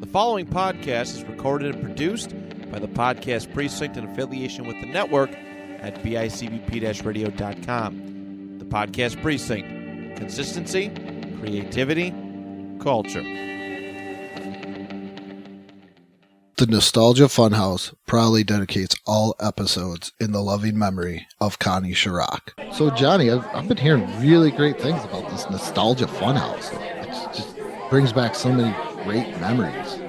The following podcast is recorded and produced by the Podcast Precinct in affiliation with the network at bicbp-radio.com. The Podcast Precinct. Consistency, creativity, culture. The Nostalgia Funhouse proudly dedicates all episodes in the loving memory of Connie Chirac. So, Johnny, I've been hearing really great things about this Nostalgia Funhouse. It just brings back so many great memories.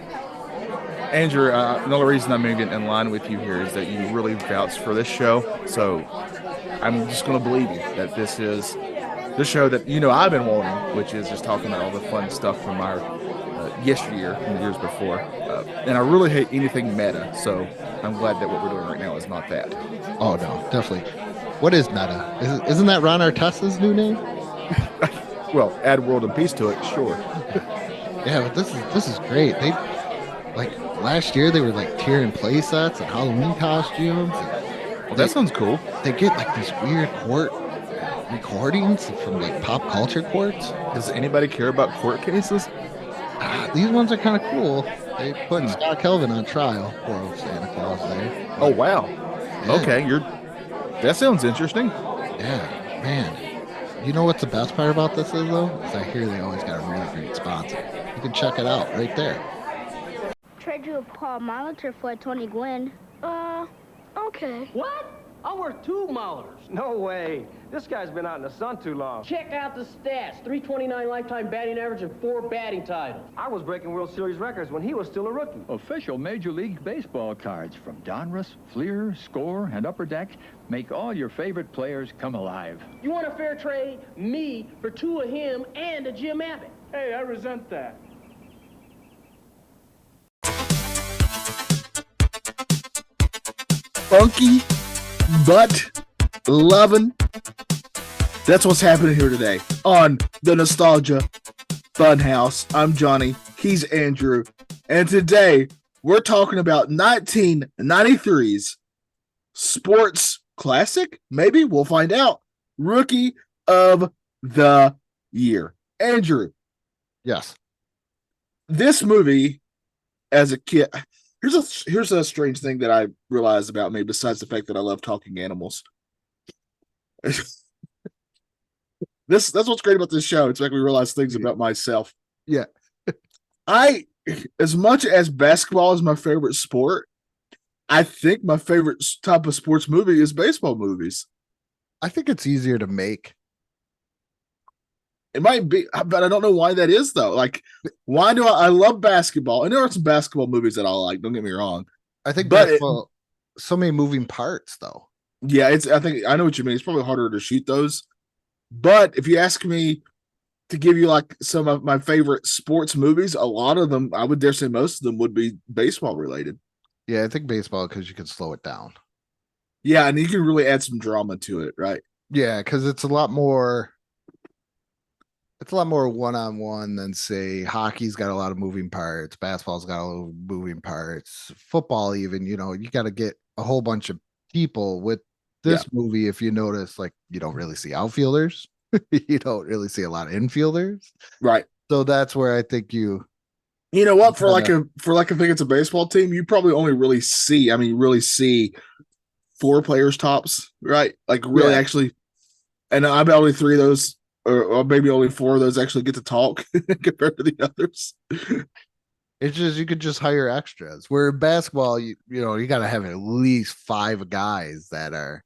Andrew, another reason I'm moving in line with you here is that you really vouched for this show. So I'm just going to believe you that this is the show that, I've been wanting, which is just talking about all the fun stuff from our yesteryear and the years before. And I really hate anything meta. So I'm glad that what we're doing right now is not that. Oh, no, definitely. What is meta? Isn't that Ron Artesta's new name? Well, add World and Peace to it, sure. Yeah, but this is great. They last year they were tearing play sets and Halloween costumes. Well, that sounds cool. They get these weird court recordings from pop culture courts. Does anybody care about court cases? These ones are kind of cool. They put Scott Kelvin on trial. Poor old Santa Claus there. Oh wow. Yeah. Okay, that sounds interesting. Yeah, man. You know what's the best part about this is though? Is I hear they always got a really great sponsor. You can check it out right there. Trade you a Paul Molitor for a Tony Gwynn. Okay. What? I'm worth 2 Maulers. No way. This guy's been out in the sun too long. Check out the stats. 329 lifetime batting average and 4 batting titles. I was breaking World Series records when he was still a rookie. Official Major League Baseball cards from Donruss, Fleer, Score, and Upper Deck make all your favorite players come alive. You want a fair trade? Me for 2 of him and a Jim Abbott. Hey, I resent that. Funky butt loving. That's what's happening here today on the Nostalgia Funhouse. I'm Johnny. He's Andrew. And today we're talking about 1993's sports classic. Maybe we'll find out. Rookie of the Year. Andrew. Yes. This movie, as a kid, here's a strange thing that I realized about me, besides the fact that I love talking animals. That's what's great about this show. It's like we realize things about myself. Yeah. As much as basketball is my favorite sport, I think my favorite type of sports movie is baseball movies. I think it's easier to make. It might be, but I don't know why that is though. Why do I love basketball? And there are some basketball movies that I like. Don't get me wrong. I think basketball, so many moving parts though. Yeah, I know what you mean. It's probably harder to shoot those. But if you ask me to give you some of my favorite sports movies, a lot of them, I would dare say most of them would be baseball related. Yeah, I think baseball because you can slow it down. Yeah, and you can really add some drama to it, right? Yeah, because it's a lot more one-on-one than say hockey's got a lot of moving parts, basketball's got a lot of moving parts, football even, you got to get a whole bunch of people. With this movie, if you notice, you don't really see outfielders. You don't really see a lot of infielders. Right. So that's where I think you know what, for I think it's a baseball team, you probably only really see 4 players tops, right? Actually, and I bet only 3 of those or maybe only 4 of those actually get to talk compared to the others. It's just you could just hire extras. Where in basketball, you got to have at least 5 guys that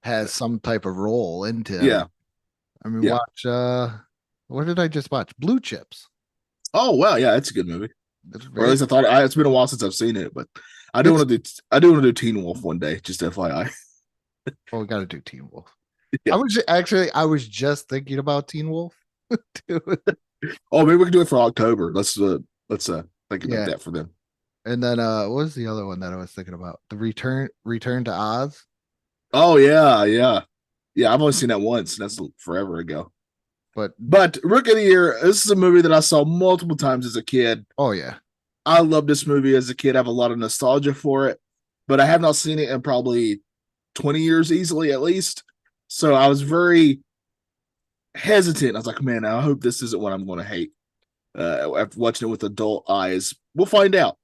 has some type of role into. Yeah, I mean, watch. What did I just watch? Blue Chips. Oh well, yeah, it's a good movie. Or at least I thought. It's been a while since I've seen it, but I do want to do Teen Wolf one day. Just FYI. Well, we got to do Teen Wolf. Yeah. I was just thinking about Teen Wolf. Oh, maybe we can do it for October. Let's think about that for them. And then what was the other one that I was thinking about? The Return to Oz. Oh yeah. I've only seen that once, and that's forever ago. But Rookie of the Year, this is a movie that I saw multiple times as a kid. Oh yeah, I loved this movie as a kid. I have a lot of nostalgia for it, but I have not seen it in probably 20 years easily, at least. So I was very hesitant. I was like, man, I hope this isn't what I'm going to hate after watching it with adult eyes. We'll find out.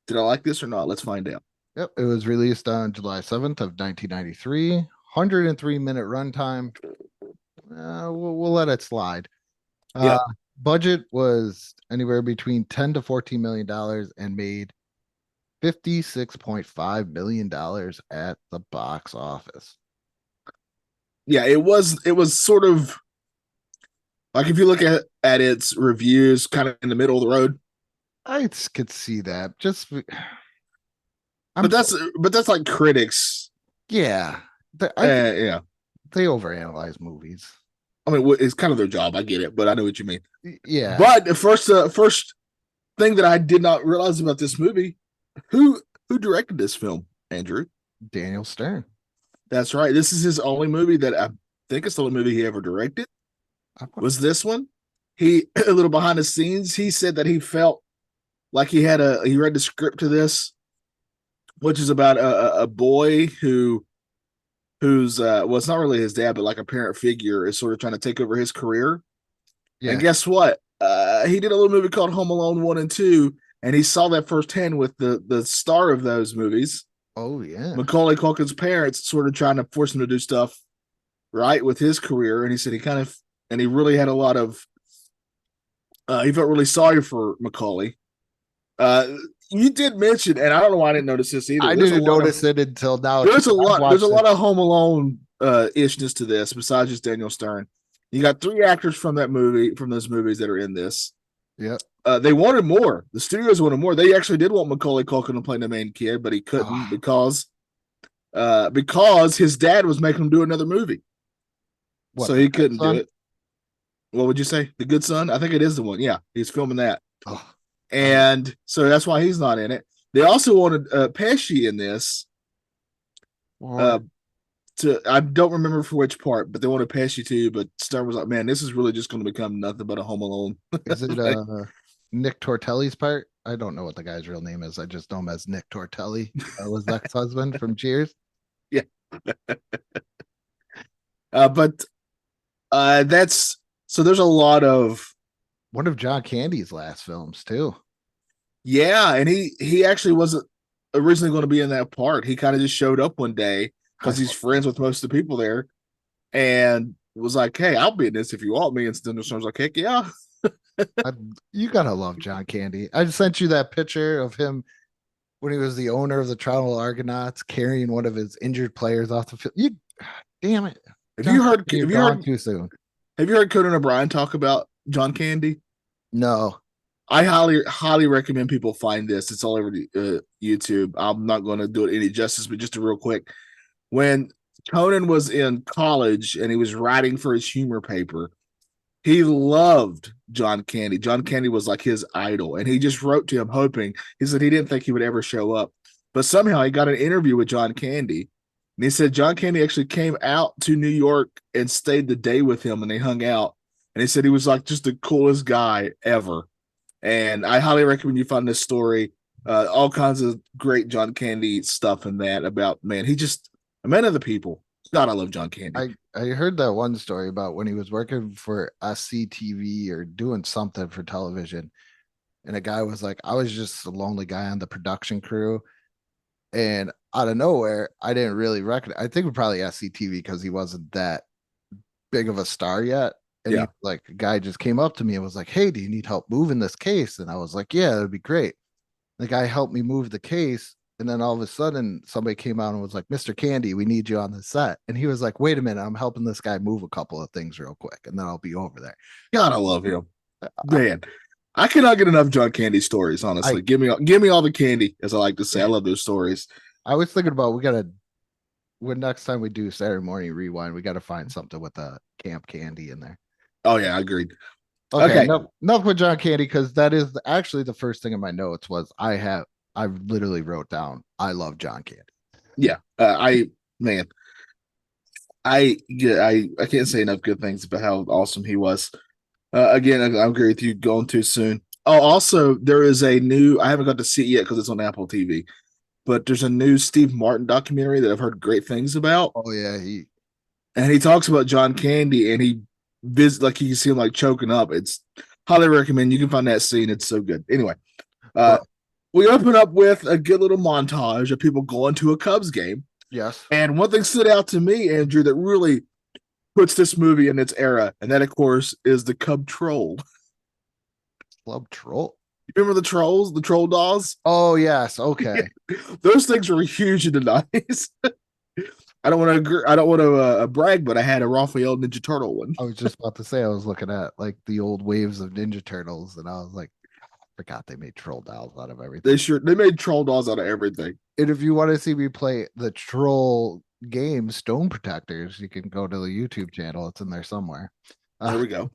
Did I like this or not? Let's find out. Yep, it was released on July 7th of 1993. 103-minute runtime. We'll let it slide. Yeah. Budget was anywhere between 10 to 14 million dollars and made $56.5 million at the box office. Yeah, it was sort of like, if you look at its reviews, kind of in the middle of the road. I could see that. But that's like critics. Yeah. Yeah. They overanalyze movies. I mean, it's kind of their job. I get it, but I know what you mean. Yeah. But the first thing that I did not realize about this movie, who directed this film, Andrew? Daniel Stern. That's right. This is his only movie that I think it's the only movie he ever directed. Was this one? He, a little behind the scenes, he said that he felt like he read the script to this, which is about a boy who's well, it's not really his dad, but like a parent figure is sort of trying to take over his career. Yeah. And guess what? He did a little movie called Home Alone 1 and 2, and he saw that firsthand with the star of those movies. Oh, yeah. Macaulay Culkin's parents sort of trying to force him to do stuff right with his career. And he said he really had a lot of, he felt really sorry for Macaulay. You did mention, and I don't know why I didn't notice this either. I didn't notice it until now. There's a lot of Home Alone ishness to this besides just Daniel Stern. You got 3 actors from those movies that are in this. Yep. They wanted more. The studios wanted more. They actually did want Macaulay Culkin to play the main kid, but he couldn't because his dad was making him do another movie. So he couldn't do it. What would you say? The Good Son? I think it is the one. Yeah, he's filming that. Oh. And so that's why he's not in it. They also wanted Pesci in this. I don't remember for which part, but they wanted Pesci too. But Stern was like, "Man, this is really just going to become nothing but a Home Alone." Is it Nick Tortelli's part? I don't know what the guy's real name is. I just know him as Nick Tortelli. Was ex-husband from Cheers. Yeah. But that's so. There's a lot of one of John Candy's last films too. Yeah, and he actually wasn't originally going to be in that part. He kind of just showed up one day because he's friends with most of the people there, and was like, "Hey, I'll be in this if you want me." And Daniel Stern's like, "Heck yeah." You gotta love John Candy. I just sent you that picture of him when he was the owner of the Toronto Argonauts carrying one of his injured players off the field. Damn it! Have you heard too soon? Have you heard Conan O'Brien talk about John Candy? No. I highly recommend people find this. It's all over YouTube. I'm not going to do it any justice, but just a real quick. When Conan was in college and he was writing for his humor paper, he loved John Candy. John Candy was like his idol, and he just wrote to him hoping. He said he didn't think he would ever show up, but somehow he got an interview with John Candy, and he said John Candy actually came out to New York and stayed the day with him, and they hung out. And he said he was like just the coolest guy ever. And I highly recommend you find this story. All kinds of great John Candy stuff in that about, man, he just a man of the people. God, I love John Candy. I heard that one story about when he was working for SCTV or doing something for television. And a guy was like, I was just a lonely guy on the production crew. And out of nowhere, I didn't really recognize. I think probably SCTV because he wasn't that big of a star yet. And yeah, like a guy just came up to me and was like, "Hey, do you need help moving this case?" And I was like, "Yeah, that'd be great." The guy helped me move the case. And then all of a sudden somebody came out and was like, "Mr. Candy, we need you on the set." And he was like, "Wait a minute, I'm helping this guy move a couple of things real quick, and then I'll be over there." God, I love him. Man, I cannot get enough John Candy stories, honestly. Give me all the candy, as I like to say. I love those stories. I was thinking about when next time we do Saturday Morning Rewind, we gotta find something with the Camp Candy in there. Oh yeah, I agreed. Okay. Enough with John Candy, because that is actually the first thing in my notes was I literally wrote down, I love John Candy. Yeah. I can't say enough good things about how awesome he was. Again, I agree with you going too soon. Oh, also there is a new, I haven't got to see it yet because it's on Apple TV, but there's a new Steve Martin documentary that I've heard great things about. Oh yeah. He talks about John Candy, and he like you can see him like choking up. It's highly recommend. You can find that scene. It's so good. Anyway, we open up with a good little montage of people going to a Cubs game. Yes. And one thing stood out to me, Andrew, that really puts this movie in its era, and that, of course, is the Cub Troll. Club Troll. You remember the trolls, the troll dolls? Oh yes. Okay. Those things were huge in the 90s. I don't want to brag, but I had a Raphael Ninja Turtle one. I was just about to say I was looking at like the old waves of Ninja Turtles, and I was like, I forgot they made troll dolls out of everything. They made troll dolls out of everything. And if you want to see me play the troll game Stone Protectors, you can go to the YouTube channel. It's in there somewhere. There we go.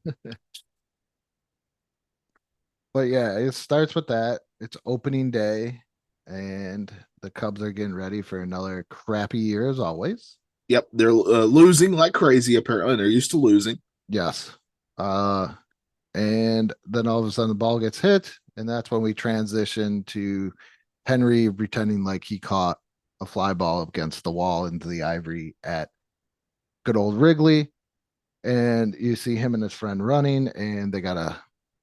But yeah, it starts with that. It's opening day, and the Cubs are getting ready for another crappy year as always. Yep, they're losing like crazy. Apparently, they're used to losing. Yes. And then all of a sudden the ball gets hit, and that's when we transition to Henry pretending like he caught a fly ball against the wall into the ivory at good old Wrigley. And you see him and his friend running, and they got a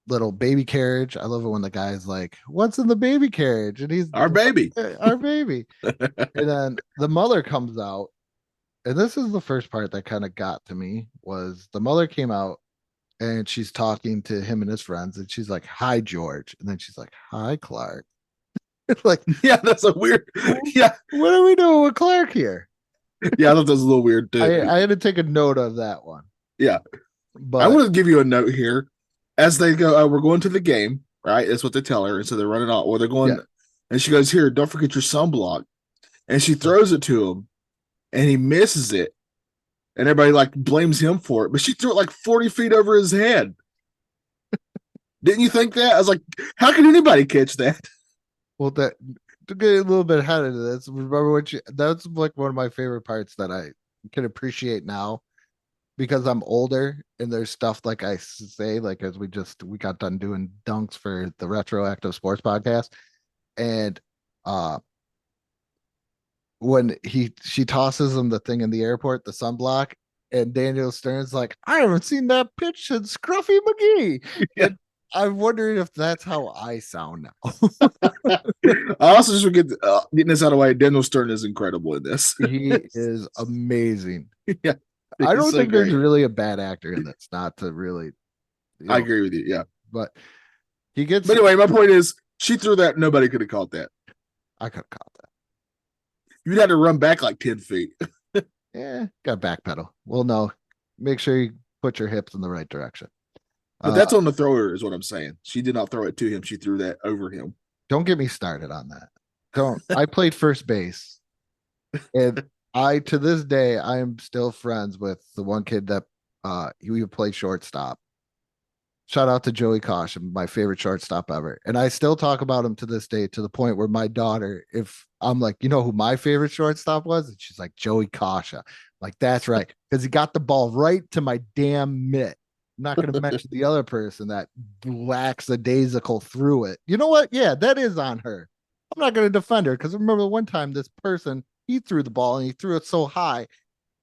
little baby carriage. I love it when the guy's like, "What's in the baby carriage?" And he's Our baby. our baby. And then the mother comes out, and this is the first part that kind of got to me was the mother came out, and she's talking to him and his friends, and she's like, "Hi, George," and then she's like, "Hi, Clark." Like, Yeah, that's a weird. Yeah, what are we doing with Clark here? yeah, I thought that was a little weird too. I had to take a note of that one. Yeah. But I want to give you a note here. As they go, we're going to the game, right? That's what they tell her. And so they're running off. Or they're going, Yeah. and she goes, "Here, don't forget your sunblock." And she throws it to him, and he misses it. And everybody like blames him for it. But she threw it like 40 feet over his head. Didn't you think that? I was like, how can anybody catch that? well, that to get a little bit ahead of this, remember what you that's like one of my favorite parts that I can appreciate now because I'm older and there's stuff like I say, like as we got done doing dunks for the Retroactive Sports Podcast. And when she tosses him the thing in the airport, the sunblock, and Daniel Stern's like, "I haven't seen that pitch since Scruffy McGee." Yeah. And I'm wondering if that's how I sound now. I also just forget getting this out of the way. Daniel Stern is incredible in this. He is amazing. Yeah. I don't He's so think there's great. really a bad actor in this, not to really, I agree with you. Yeah. but he gets, But anyway, my point is she threw that. Nobody could have caught that. I could have caught that. You'd have to run back like 10 feet. Yeah, got backpedal. Well, no, make sure you put your hips in the right direction. But that's on the thrower, is what I'm saying. She did not throw it to him. She threw that over him. Don't get me started on that. Don't. I played first base, and to this day, I am still friends with the one kid that he would play shortstop. Shout out to Joey Caution, my favorite shortstop ever. And I still talk about him to this day, to the point where my daughter, if I'm like, you know who my favorite shortstop was? And she's like, Joey Caution. Like, that's right. Because he got the ball right to my damn mitt. I'm not going to mention the other person that lackadaisical threw it. You know what? Yeah, that is on her. I'm not going to defend her because remember one time this person, he threw the ball and he threw it so high.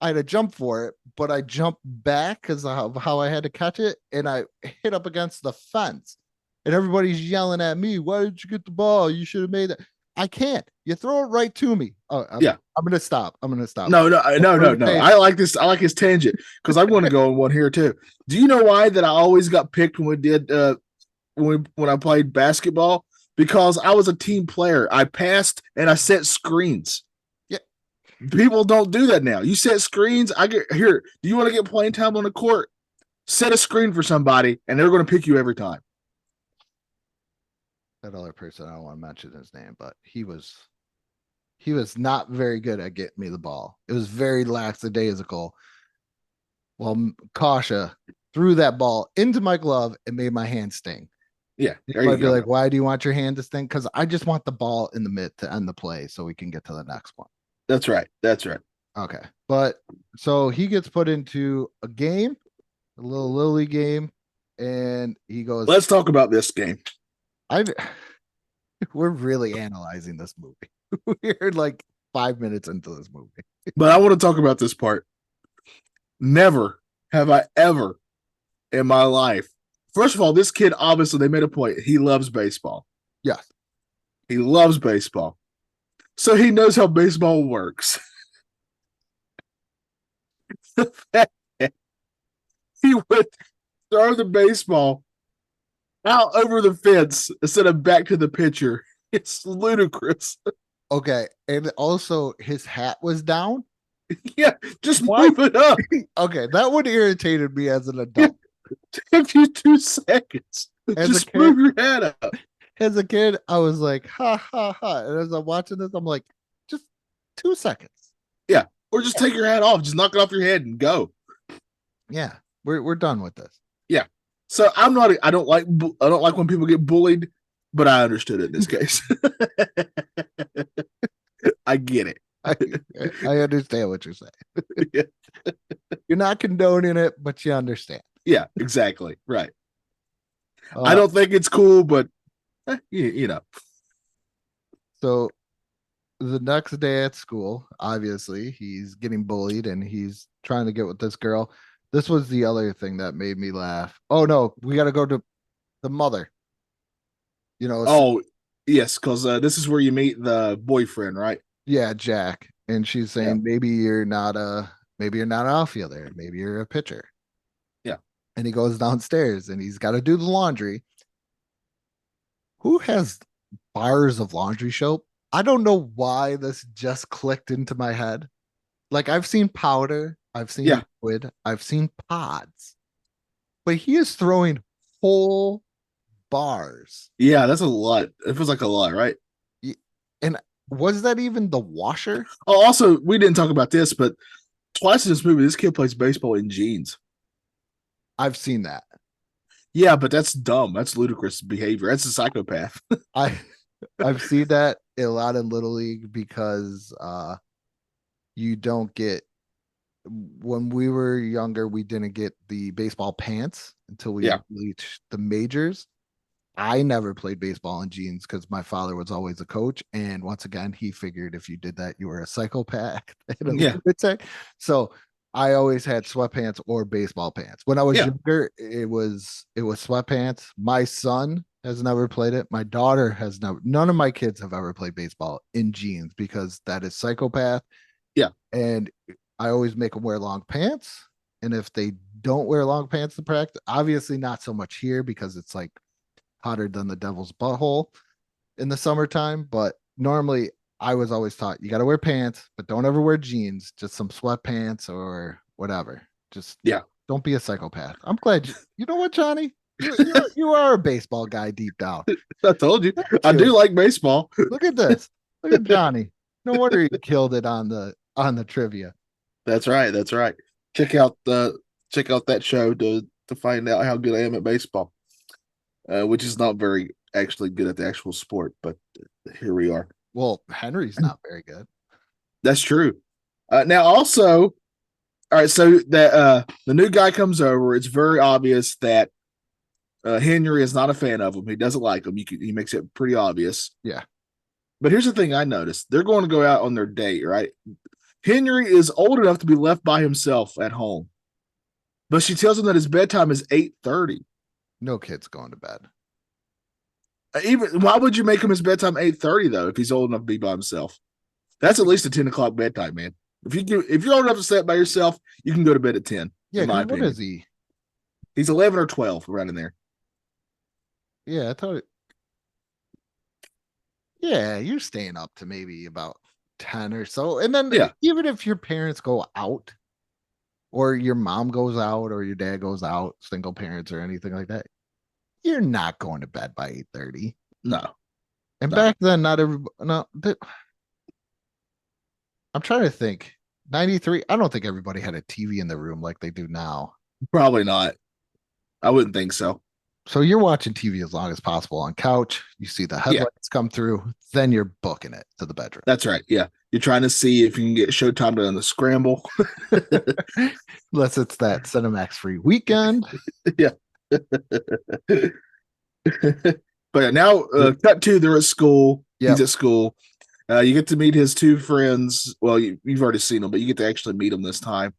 I had to jump for it, but I jumped back because of how I had to catch it, and I hit up against the fence. And everybody's yelling at me, "Why did you get the ball? You should have made it." I can't. You throw it right to me. Oh, Yeah. I'm gonna stop. No. I like this. I like his tangent because I want to go on one here too. Do you know why that I always got picked when we did when I played basketball? Because I was a team player. I passed and I set screens. Yeah. People don't do that now. You set screens. I get here. Do you want to get playing time on the court? Set a screen for somebody, and they're going to pick you every time. That other person, I don't want to mention his name, but he was not very good at getting me the ball. It was very lackadaisical. Well, Kasha threw that ball into my glove and made my hand sting. Yeah. You might be like, "Why do you want your hand to sting?" Because I just want the ball in the mitt to end the play so we can get to the next one. That's right. That's right. Okay. But so he gets put into a game, a little Lily game, and he goes, Let's talk about this game. We're really analyzing this movie. We're like 5 minutes into this movie. But I want to talk about this part. Never have I ever in my life. First of all, this kid, obviously, they made a point. He loves baseball. Yes. He loves baseball. So he knows how baseball works. The fact that he would throw the baseball out over the fence instead of back to the pitcher. It's ludicrous. Okay. And also his hat was down. Yeah, just Why? move it up. Okay. That would irritated me as an adult. Take you 2 seconds. As Just a kid- move your head up. As a kid, I was like, ha ha ha. And as I'm watching this, I'm like, just 2 seconds. Or just take your hat off. Just knock it off your head and go. Yeah. We're done with this. So I don't like when people get bullied, but I understood it in this case. I get it. I understand what you're saying. Yeah. You're not condoning it, but you understand. Yeah, exactly. Right. Uh, I don't think it's cool, but you know. So the next day at school, obviously, he's getting bullied and he's trying to get with this girl. This was the other thing that made me laugh. Oh no, we got to go to the mother. You know, Oh, yes, because this is where you meet the boyfriend, right? yeah, Jack, and she's saying maybe you're not an outfielder, maybe you're a pitcher. Yeah. And he goes downstairs and he's got to do the laundry. Who has bars of laundry soap? I don't know why this just clicked into my head. Like I've seen powder, I've seen liquid, I've seen pods, but he is throwing whole bars. Yeah, that's a lot. It feels like a lot, right? And was that even the washer? Oh, also, we didn't talk about this, but twice in this movie, this kid plays baseball in jeans. I've seen that. Yeah, but that's dumb. That's ludicrous behavior. That's a psychopath. I've seen that a lot in Little League because you don't get, when we were younger, we didn't get the baseball pants until we reached the majors. I never played baseball in jeans because my father was always a coach. And once again, he figured if you did that, you were a psychopath. So I always had sweatpants or baseball pants. When I was younger, it was sweatpants. My son has never played it. My daughter has never. None of my kids have ever played baseball in jeans because that is psychopath. Yeah. And I always make them wear long pants. And if they don't wear long pants to practice, obviously not so much here because it's like hotter than the devil's butthole in the summertime. But normally I was always taught you got to wear pants, but don't ever wear jeans, just some sweatpants or whatever. Just don't be a psychopath. I'm glad you know what, Johnny? You are a baseball guy deep down. I told you. I do like baseball. Look at this. Look at Johnny. No wonder he killed it on the trivia. That's right. That's right. Check out that show to find out how good I am at baseball. Which is not very actually good at the actual sport, but here we are. Well, Henry's not very good. That's true. Now also, all right, so that the new guy comes over. It's very obvious that Henry is not a fan of him. He doesn't like him. He makes it pretty obvious. Yeah. But here's the thing I noticed. They're going to go out on their date, right? Henry is old enough to be left by himself at home. But she tells him that his bedtime is 8:30. No kid's going to bed. Even why would you make him his bedtime 8:30 though? If he's old enough to be by himself, that's at least a 10 o'clock bedtime, man. If you're old enough to stay up by yourself, you can go to bed at 10. Yeah, what is he? He's 11 or 12, right in there. Yeah, I thought it. Yeah, you're staying up to maybe about 10 or so, and then even if your parents go out, or your mom goes out, or your dad goes out, single parents or anything like that, you're not going to bed by 8:30. No. And back then, not everybody. No, I'm trying to think. 93. I don't think everybody had a TV in the room like they do now. Probably not. I wouldn't think so. So you're watching TV as long as possible on couch. You see the headlights come through, then you're booking it to the bedroom. That's right. Yeah. You're trying to see if you can get Showtime on the scramble. Unless it's that Cinemax free weekend. Yeah. But now, cut to, they're at school. Yep. He's at school. You get to meet his two friends. Well, you've already seen them, but you get to actually meet them this time.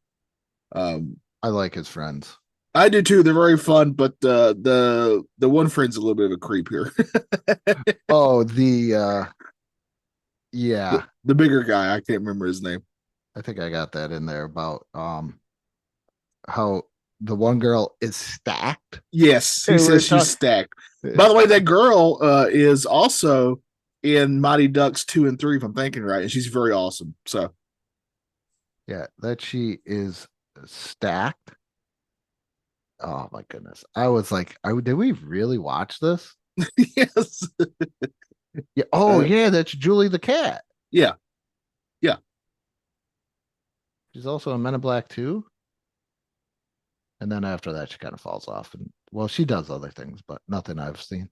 I like his friends. I do too. They're very fun, but the one friend's a little bit of a creep here. Oh, yeah, The bigger guy, I can't remember his name. I think I got that in there about how the one girl is stacked. Yes, he Hey, says she's stacked. By the way, that girl is also in Mighty Ducks 2 and 3, if I'm thinking right, and she's very awesome. So Yeah, that she is stacked. Oh my goodness. I was like, did we really watch this? yes, Yeah. Oh, Uh, yeah, that's Julie the cat. yeah, She's also in Men in Black too. And then after that, she kind of falls off. And well, she does other things, but nothing I've seen.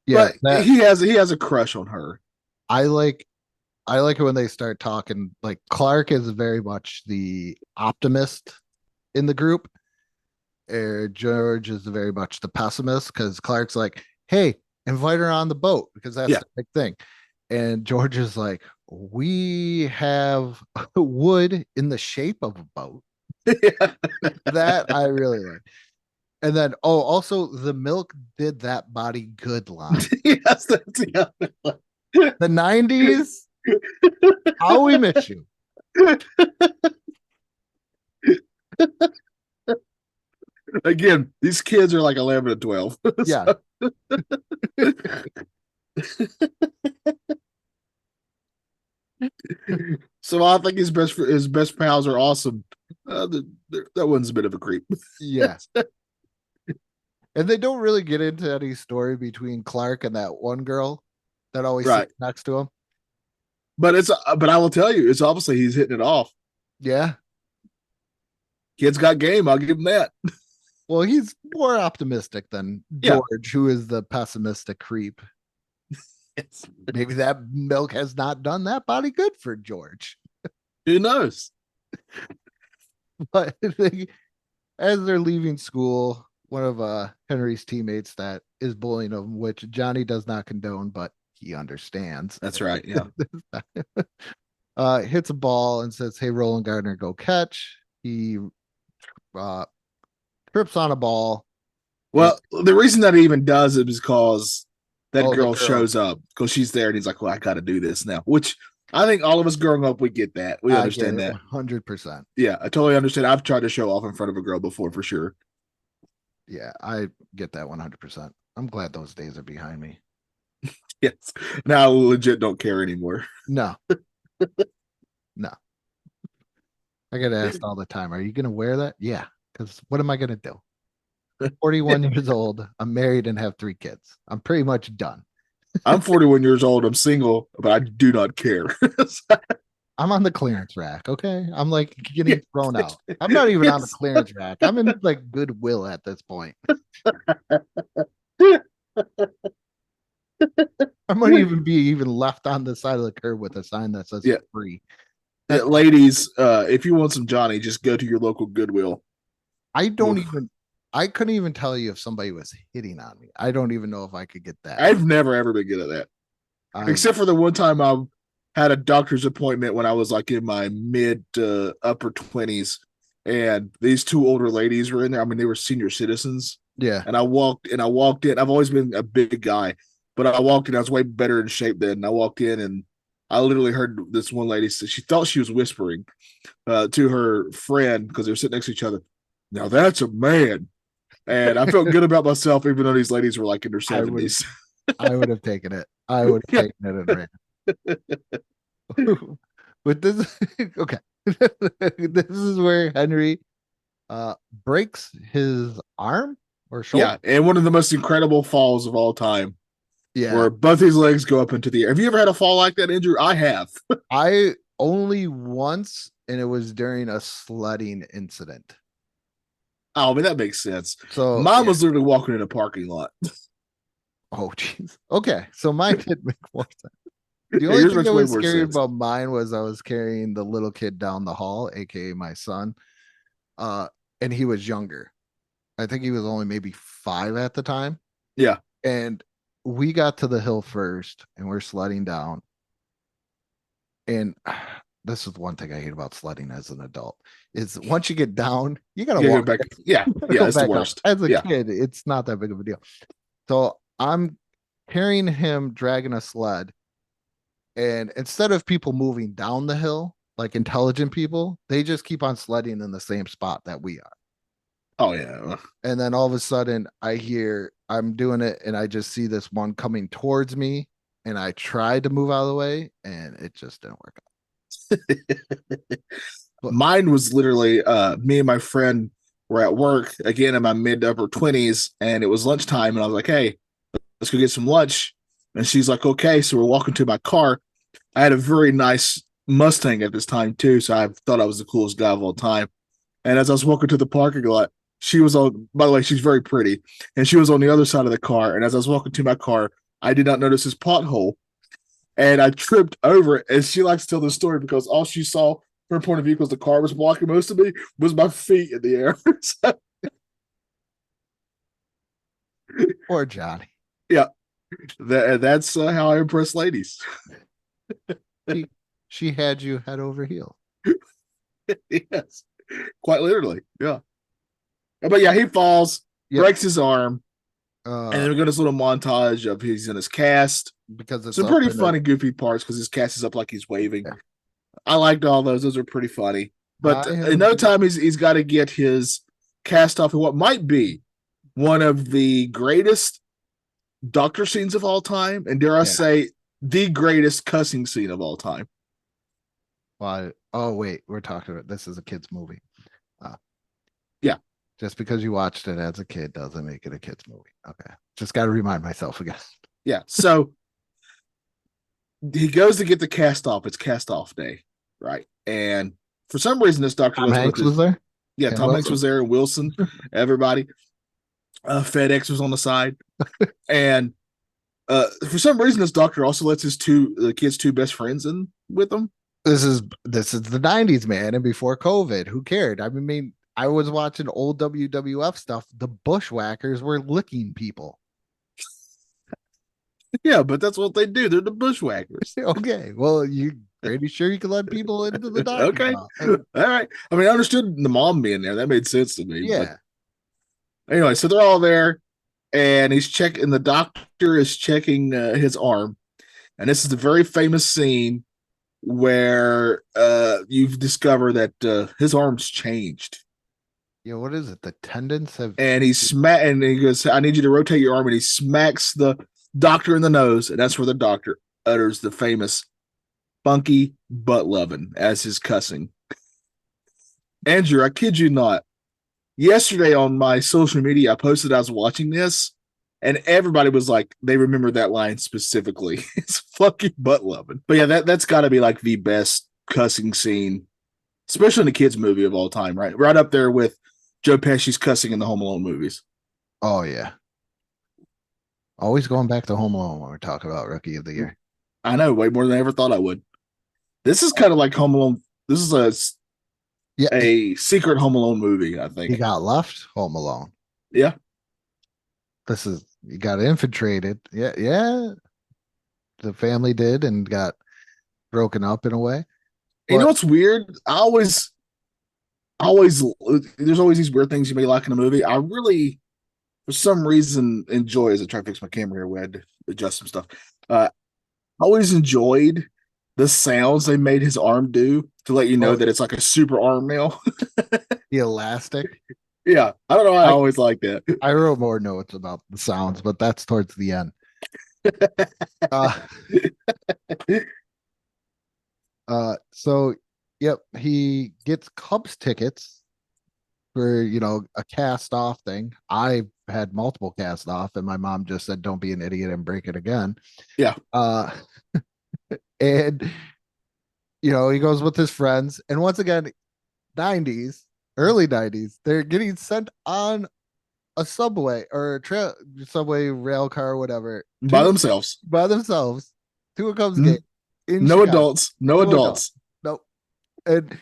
Yeah, but he has a crush on her. I like it when they start talking. Like Clark is very much the optimist in the group. George is very much the pessimist because Clark's like, "Hey, invite her on the boat because that's Yeah. the big thing." And George is like, "We have wood in the shape of a boat." That I really like. And then, also the milk did that body good line. yes, that's The 90s, how we miss you. Again, these kids are like 11 and 12. Yeah. So I think his best pals are awesome. That one's a bit of a creep. Yeah. And they don't really get into any story between Clark and that one girl that always Right. sits next to him. But I will tell you, it's obviously he's hitting it off. Yeah. Kid's got game. I'll give him that. Well, he's more optimistic than Yeah. George, who is the pessimistic creep. Maybe that milk has not done that body good for George. Who knows? But as they're leaving school, one of Henry's teammates that is bullying him, which Johnny does not condone, but he understands. That's right. Yeah. Hits a ball and says, "Hey, Roland Gardner, go catch." He trips on a ball. Well, the reason that he even does it is because that The girl shows up because she's there and he's like, well, I got to do this now, which I think all of us growing up, we get that. We understand that. 100%. Yeah, I totally understand. I've tried to show off in front of a girl before for sure. Yeah, I get that 100%. I'm glad those days are behind me. Yes. Now I legit don't care anymore. No. No. I get asked all the time, are you going to wear that? Yeah, because what am I going to do? 41 years old. I'm married and have 3 kids. I'm pretty much done. I'm 41 years old. I'm single, but I do not care. I'm on the clearance rack. Okay. I'm like getting thrown out. I'm not even on the clearance rack. I'm in like Goodwill at this point. I might even be even left on the side of the curb with a sign that says free. Ladies, if you want some Johnny, just go to your local Goodwill. I couldn't even tell you if somebody was hitting on me. I don't even know if I could get that. I've never ever been good at that. Except for the one time I had a doctor's appointment when I was like in my mid to upper 20s, and these 2 older ladies were in there. I mean, they were senior citizens. Yeah. And I walked in. I've always been a big guy, but I walked in. I was way better in shape then. And I walked in and I literally heard this one lady say, she thought she was whispering to her friend because they were sitting next to each other. Now that's a man. And I felt good about myself, even though these ladies were like in their 70s. I would have taken it. I would have taken it and ran. But this, okay. This is where Henry breaks his arm or shoulder. Yeah, and one of the most incredible falls of all time. Yeah. Where both his legs go up into the air. Have you ever had a fall like that, Andrew? I have. I only once, and it was during a sledding incident. Oh, I mean, that makes sense. So mine was literally walking in a parking lot. Oh, jeez. Okay. So mine did make more sense. The only thing that was scary about mine was I was carrying the little kid down the hall, aka my son. And he was younger. I think he was only maybe 5 at the time. Yeah. And we got to the hill first and we're sledding down. And this is one thing I hate about sledding as an adult is once you get down, you gotta Yeah, go walk back. Yeah, gotta yeah, go it's the back up. worst. As a Yeah. kid, it's not that big of a deal. So I'm carrying him, dragging a sled, and instead of people moving down the hill like intelligent people, they just keep on sledding in the same spot that we are. Oh yeah. And then all of a sudden, I'm doing it, and I just see this one coming towards me, and I tried to move out of the way, and it just didn't work out. Mine was literally me and my friend were at work again in my mid to upper 20s, and it was lunchtime, and I was like, hey, let's go get some lunch. And she's like, okay. So we're walking to my car. I had a very nice Mustang at this time too, so I thought I was the coolest guy of all time. And as I was walking to the parking lot, she was on, by the way, she's very pretty, and she was on the other side of the car. And as I was walking to my car, I did not notice this pothole, and I tripped over it. And she likes to tell the story because all she saw from her point of view, because the car was blocking most of me, was my feet in the air. So, Poor Johnny. that's how I impress ladies. She had you head over heels. Yes, quite literally. Yeah. But yeah, he falls, Yep. breaks his arm, and then Uh, we got this little montage of he's in his cast. because it's Some up pretty in the- funny, goofy parts because his cast is up like he's waving. Yeah. I liked all those. Those are pretty funny. But I in no have- time, he's got to get his cast off in what might be one of the greatest doctor scenes of all time, and dare I Yeah. say, the greatest cussing scene of all time. Why? Oh wait, we're talking about this is a kid's movie. Yeah. Just because you watched it as a kid doesn't make it a kid's movie. Okay. Just got to remind myself again. Yeah. So he goes to get the cast off. It's cast off day, right? And for some reason, this doctor Tom goes with Hanks his- was there. Yeah, And Tom Hanks Wilson. was there, Wilson, everybody. FedEx was on the side, and for some reason, this doctor also lets the kid's two best friends in with him. This is the 90s, man, and before COVID. Who cared? I mean, I was watching old WWF stuff. The Bushwhackers were licking people. Yeah, but that's what they do. They're the bushwhackers. Okay, well, you pretty sure you can let people into the doctor. Okay. now. All right. I mean, I understood the mom being there. That made sense to me. Yeah. But anyway, so they're all there, and he's checking. The doctor is checking his arm, and this is the very famous scene where you've discovered that his arm's changed. Yeah, what is it? The tendons have. And and he goes, I need you to rotate your arm, and he smacks the doctor in the nose, and that's where the doctor utters the famous funky butt loving as his cussing. Andrew, I kid you not. Yesterday on my social media, I posted I was watching this, and everybody was like, they remember that line specifically. It's funky butt loving. But yeah, that's got to be like the best cussing scene, especially in a kids' movie of all time, right? Right up there with Joe Pesci's cussing in the Home Alone movies. Oh yeah. Always going back to Home Alone when we're talking about Rookie of the Year. I know, way more than I ever thought I would. This is kind of like Home Alone. This is Yeah, a secret Home Alone movie, I he think. got left Home Alone. Yeah. This is you got infiltrated. Yeah, yeah. The family did and got broken up in a way. You know But- what's weird? There's always these weird things you may like in a movie. I really, for some reason, enjoy as I try to fix my camera here. We had to adjust some stuff. I always enjoyed the sounds they made his arm do to let you know Oh. that it's like a super arm now. The elastic. Yeah, I don't know. I I- always like that. I wrote more notes about the sounds, but that's towards the end. uh, so yep, he gets Cubs tickets for a cast off thing. I had multiple cast off, and my mom just said, "Don't be an idiot and break it again." Yeah. And he goes with his friends, and once again, 90s, early 90s, they're getting sent on a subway or subway rail car or whatever By to- themselves. by themselves to a Cubs Mhm. game. in No Chicago. adults. No No adults. Nope. And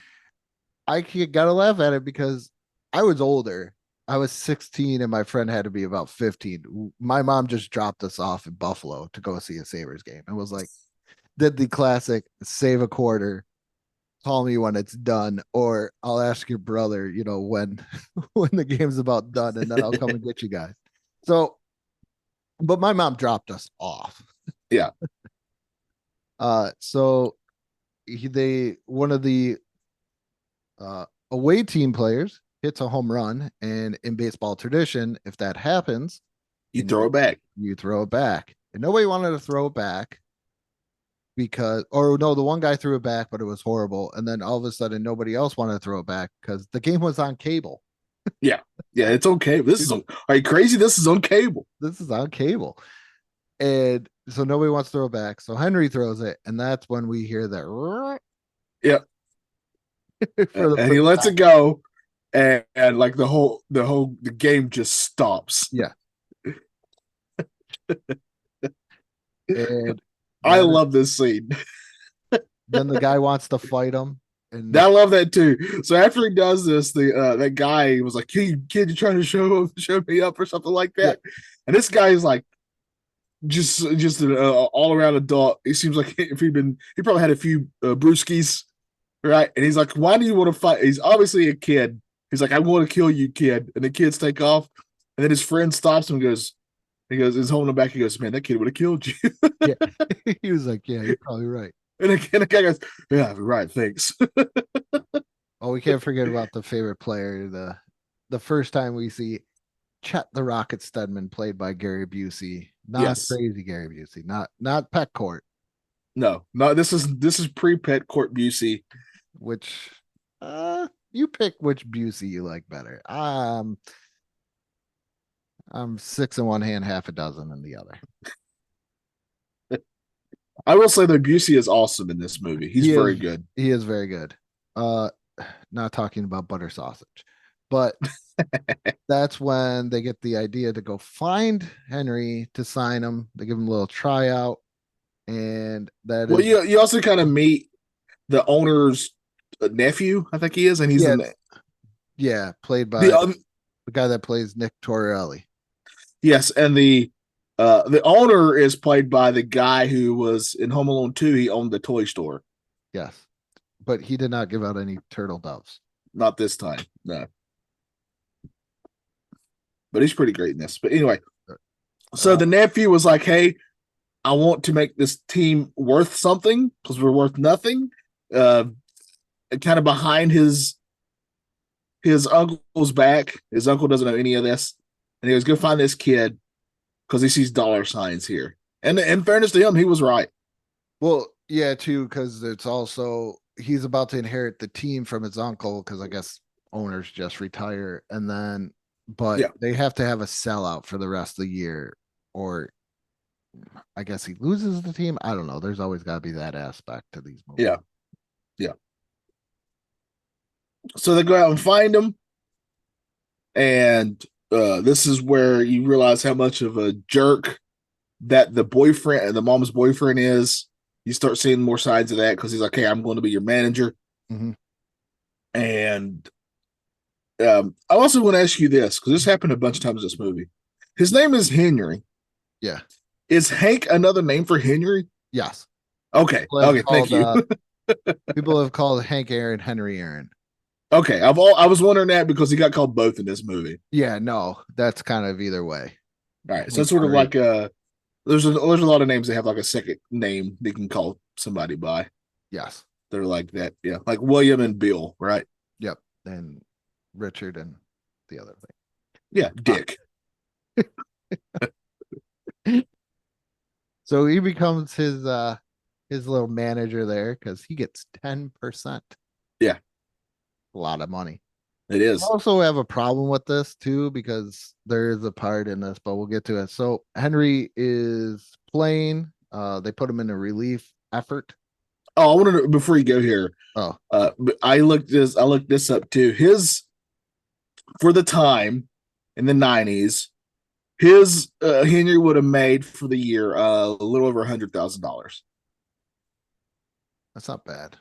gotta laugh at it because I was older. I was 16 and my friend had to be about 15. My mom just dropped us off in Buffalo to go see a Sabres game and was like, did the classic save a quarter call me when it's done, or I'll ask your brother, when when the game's about done, and then I'll come and get you guys. So, but my mom dropped us off. Yeah. So one of the away team players hits a home run, and in baseball tradition, if that happens, You throw it back. you throw it back. And nobody wanted to throw it back because, or no, the one guy threw it back, but it was horrible. And then all of a sudden, nobody else wanted to throw it back because the game was on cable. Yeah, it's okay. Are you crazy? This is on cable. This is on cable. And so nobody wants to throw it back. So Henry throws it, and that's when we hear that. Yep. And he lets it go, and like the game just stops. Yeah. And I love this scene. Then the guy wants to fight him. And I love that too. So after he does this, that guy was like, kid, you trying to show me up or something like that. Yeah. And this guy is like just an all around adult. He seems like he probably had a few brewskis, right? And he's like, why do you want to fight? He's obviously a kid. He's like, I want to kill you, kid. And the kids take off. And then his friend stops him and goes, he's holding him back. He goes, man, that kid would have killed you. Yeah. He was like, yeah, you're probably right. And the guy goes, yeah, right, thanks. Oh, we can't forget about the favorite player. The first time we see Chet the Rocket Stedman, played by Gary Busey. Not crazy Gary Busey, not Pet Court. No, this is pre-Pet Court Busey. Which you pick which Busey you like better. I'm 6 in one hand, half a dozen in the other. I will say that Busey is awesome in this movie. He's very good. He is very good. Not talking about butter sausage, but that's when they get the idea to go find Henry to sign him. They give him a little tryout, and you also kind of meet the owner's nephew, I think he is, and he's played by the guy that plays Nick Torrielli. Yes, and the owner is played by the guy who was in Home Alone 2. He owned the toy store. Yes, but he did not give out any turtle doves. Not this time, no. But he's pretty great in this. But anyway, so the nephew was like, hey, I want to make this team worth something because we're worth nothing. Kind of behind his uncle's back. His uncle doesn't know any of this. And he goes, go find this kid because he sees dollar signs here. And in fairness to him, he was right. Well, yeah, too, because it's also he's about to inherit the team from his uncle because I guess owners just retire. And then, they have to have a sellout for the rest of the year, or I guess he loses the team. I don't know. There's always got to be that aspect to these movies. Yeah. So they go out and find him. And this is where you realize how much of a jerk that the boyfriend and the mom's boyfriend is. You start seeing more sides of that because he's like, hey, I'm going to be your manager. Mm-hmm. And I also want to ask you this because this happened a bunch of times in this movie. His name is Henry. Yeah. Is Hank another name for Henry? Yes. Okay. Thank you. People have called Hank Aaron Henry Aaron. Okay, I was wondering that because he got called both in this movie. Yeah, no, that's kind of either way. All right, so it's sort of like there's a lot of names that have like a second name they can call somebody by. Yes, they're like that. Yeah, like William and Bill, right? Yep, and Richard and the other thing. Yeah, Dick. So he becomes his little manager there because he gets 10%. Yeah. A lot of money. It is. I also have a problem with this too because there is a part in this, but we'll get to it. So Henry is playing. They put him in a relief effort. Oh, I wanted to, before you go here. Oh, I looked this up too. For the time in the 90s, his Henry would have made for the year a little over $100,000. That's not bad.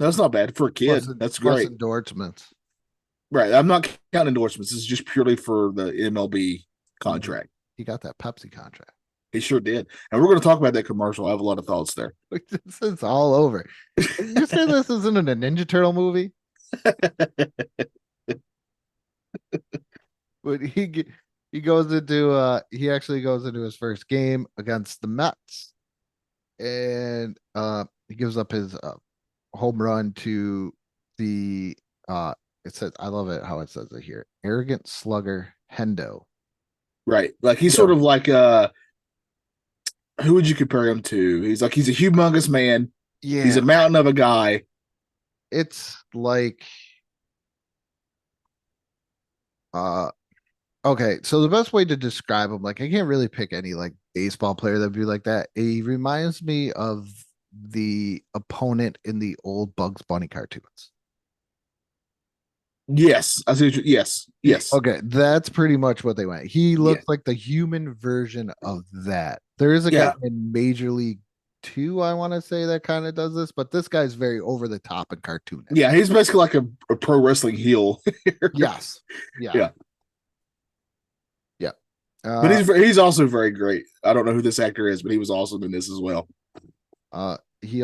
That's not bad for a kid. That's great. Endorsements. Right. I'm not counting endorsements. This is just purely for the MLB contract. He got that Pepsi contract. He sure did. And we're going to talk about that commercial. I have a lot of thoughts there. This is all over. You say this isn't a Ninja Turtle movie? But he goes into he actually goes into his first game against the Mets, and he gives up his home run to the it says, I love it how it says it here, arrogant slugger Hendo. Right. Like he's sort of like who would you compare him to? He's a humongous man. Yeah, He's a mountain of a guy. it's like okay, so the best way to describe him, like I can't really pick any like baseball player that'd be like that. He reminds me of the opponent in the old Bugs Bunny cartoons. Yes. I see. Yes. Yes. Okay, that's pretty much what they went. He looks Yeah. like the human version of that. There is a Yeah. guy in Major League 2, I want to say, that kind of does this, but this guy's very over the top and cartoonish. Yeah. He's basically like a pro wrestling heel. Yes. Yeah. Yeah. Yeah. But he's also very great. I don't know who this actor is, but he was awesome in this as well. He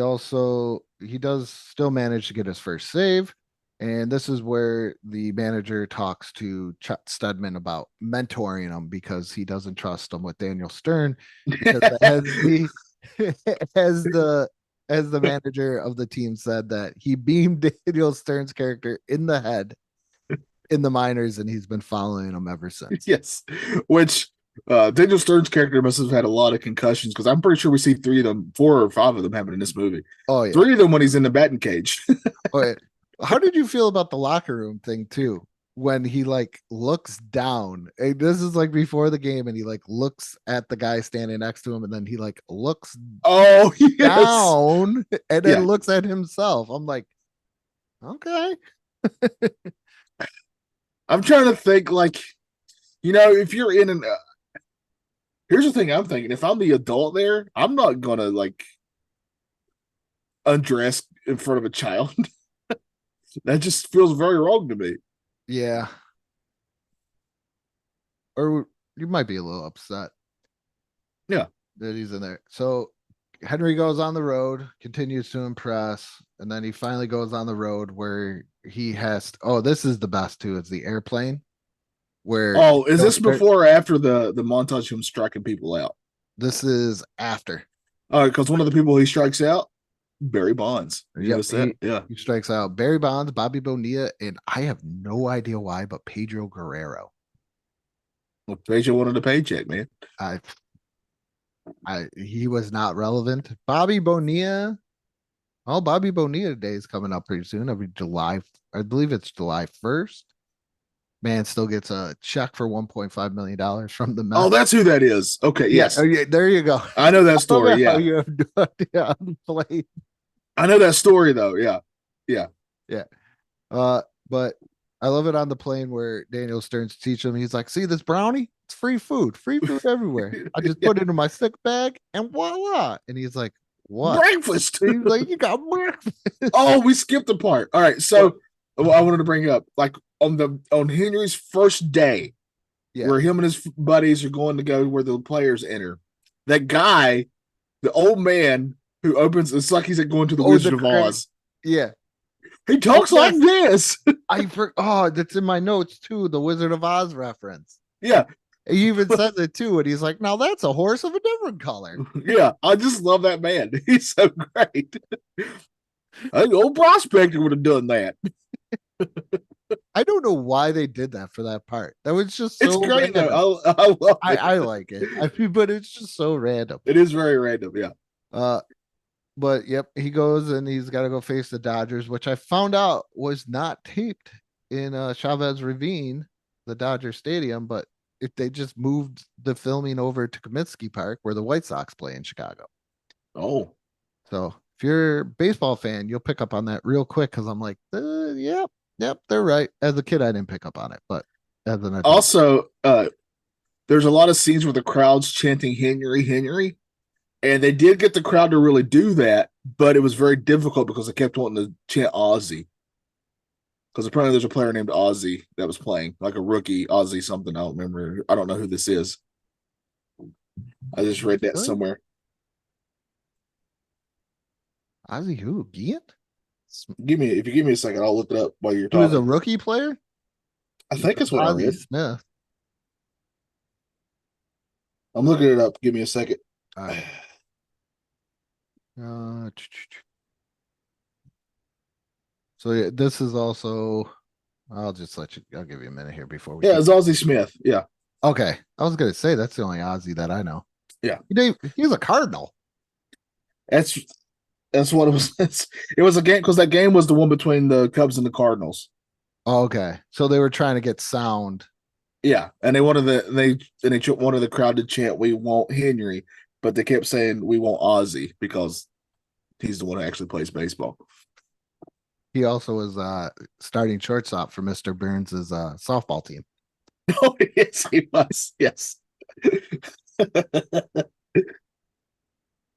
does still manage to get his first save. And this is where the manager talks to Chet Stedman about mentoring him because he doesn't trust him with Daniel Stern. Because as the manager of the team said that he beamed Daniel Stern's character in the head in the minors, and he's been following him ever since. Yes. Which Daniel Stern's character must have had a lot of concussions because I'm pretty sure we see 4 or 5 of them happen in this movie. Oh yeah. 3 of them when he's in the batting cage. Oh, yeah. How did you feel about the locker room thing too? When he like looks down, and this is like before the game, and he like looks at the guy standing next to him, and then he like looks Oh, yes. down and then Yeah. looks at himself. I'm like, okay. I'm trying to think, like, if you're in an. Here's the thing I'm thinking. If I'm the adult there, I'm not going to, like, undress in front of a child. That just feels very wrong to me. Yeah. Or you might be a little upset. Yeah. That he's in there. So Henry goes on the road, continues to impress, and then he finally goes on the road where he has this is the best too. It's the airplane. Where Oh, is this before or after the montage of him striking people out? This is after. Because one of the people he strikes out, Barry Bonds. Yep, Yeah. he strikes out Barry Bonds, Bobby Bonilla, and I have no idea why, but Pedro Guerrero. Well, Pedro wanted a paycheck, man. He was not relevant. Bobby Bonilla. Oh, Bobby Bonilla Day is coming up pretty soon. Every July, I believe it's July 1st. Man still gets a check for $1.5 million from the Mets. Oh, that's who that is. Okay, yes. Oh, yeah, there you go. I know that story. How Yeah. you have no idea on the plane. I know that story, though. Yeah. But I love it on the plane where Daniel Stearns teach him. He's like, see this brownie? It's free food everywhere. I just put it in my sick bag and voila. And he's like, what? Breakfast. And he's like, you got breakfast. Oh, we skipped a part. All right. So I wanted to bring up, like, on Henry's first day, where him and his buddies are going to go where the players enter. That guy, the old man who opens, it's like he's like going to the Wizard of Oz. Yeah. He talks like this. That's in my notes too. The Wizard of Oz reference. Yeah. He even says it too. And he's like, now that's a horse of a different color. Yeah. I just love that man. He's so great. I think old Prospector would have done that. I don't know why they did that for that part. That was just so It's great, random. though. I love it. I like it. But it's just so random. It is very random. Yeah. But yep, he goes and he's got to go face the Dodgers, which I found out was not taped in Chavez Ravine, the Dodger Stadium, but if they just moved the filming over to Comiskey Park, where the White Sox play in Chicago. Oh. So if you're a baseball fan, you'll pick up on that real quick because I'm like, yep, they're right. As a kid, I didn't pick up on it, but as an adult. Also, there's a lot of scenes where the crowd's chanting Henry, Henry. And they did get the crowd to really do that, but it was very difficult because they kept wanting to chant Ozzy. Because apparently there's a player named Ozzy that was playing, like a rookie, Ozzy something. I don't remember. I don't know who this is. I just read that Really? somewhere. Ozzy who? Guillen? If you give me a second, I'll look it up while you're He was a talking. rookie player? I think that's what I Ozzy read. Smith. I'm looking it up. Give me a second. All right. So yeah, this is also. I'll just let you. I'll give you a minute here before we. Yeah, it's Ozzie Smith. Yeah. Okay, I was gonna say that's the only Ozzy that I know. Yeah. He was a Cardinal. That's what it was. It was a game because that game was the one between the Cubs and the Cardinals. Oh, okay, so they were trying to get sound. Yeah, and they wanted they wanted the crowd to chant "We want Henry," but they kept saying "We want Ozzy" because he's the one who actually plays baseball. He also was starting shortstop for Mr. Burns's softball team. Oh, yes, he was. Yes.